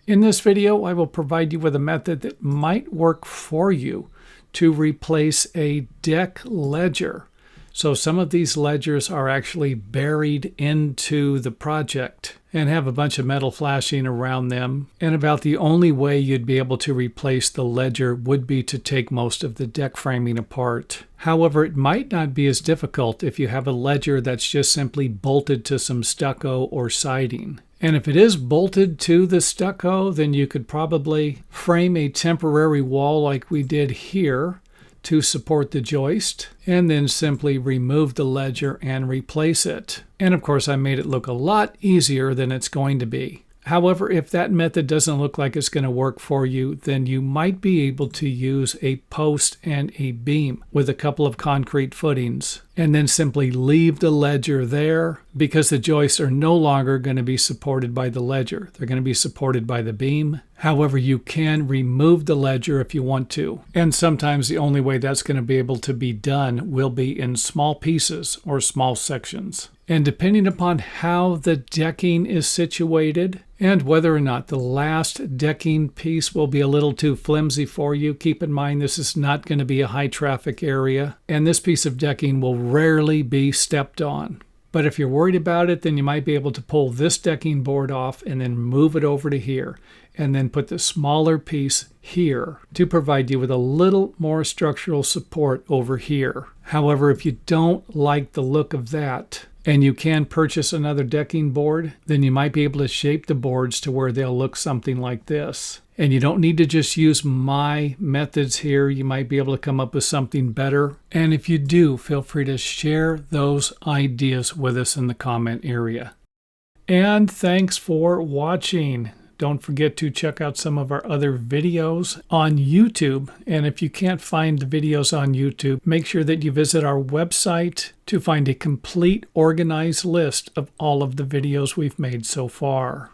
In this video, I will provide you with a method that might work for you to replace a deck ledger. So some of these ledgers are actually buried into the project and have a bunch of metal flashing around them. And about the only way you'd be able to replace the ledger would be to take most of the deck framing apart. However, it might not be as difficult if you have a ledger that's just simply bolted to some stucco or siding. And if it is bolted to the stucco, then you could probably frame a temporary wall like we did here to support the joist, and then simply remove the ledger and replace it. And of course, I made it look a lot easier than it's going to be. However, if that method doesn't look like it's going to work for you, then you might be able to use a post and a beam with a couple of concrete footings, and then simply leave the ledger there because the joists are no longer going to be supported by the ledger. They're going to be supported by the beam. However, you can remove the ledger if you want to. And sometimes the only way that's going to be able to be done will be in small pieces or small sections. And depending upon how the decking is situated and whether or not the last decking piece will be a little too flimsy for you, keep in mind this is not going to be a high traffic area, and this piece of decking will rarely be stepped on. But if you're worried about it, then you might be able to pull this decking board off and then move it over to here, and then put the smaller piece here to provide you with a little more structural support over here. However, if you don't like the look of that, and you can purchase another decking board, then you might be able to shape the boards to where they'll look something like this. And you don't need to just use my methods here. You might be able to come up with something better. And if you do, feel free to share those ideas with us in the comment area. And thanks for watching. Don't forget to check out some of our other videos on YouTube. And if you can't find the videos on YouTube, make sure that you visit our website to find a complete organized list of all of the videos we've made so far.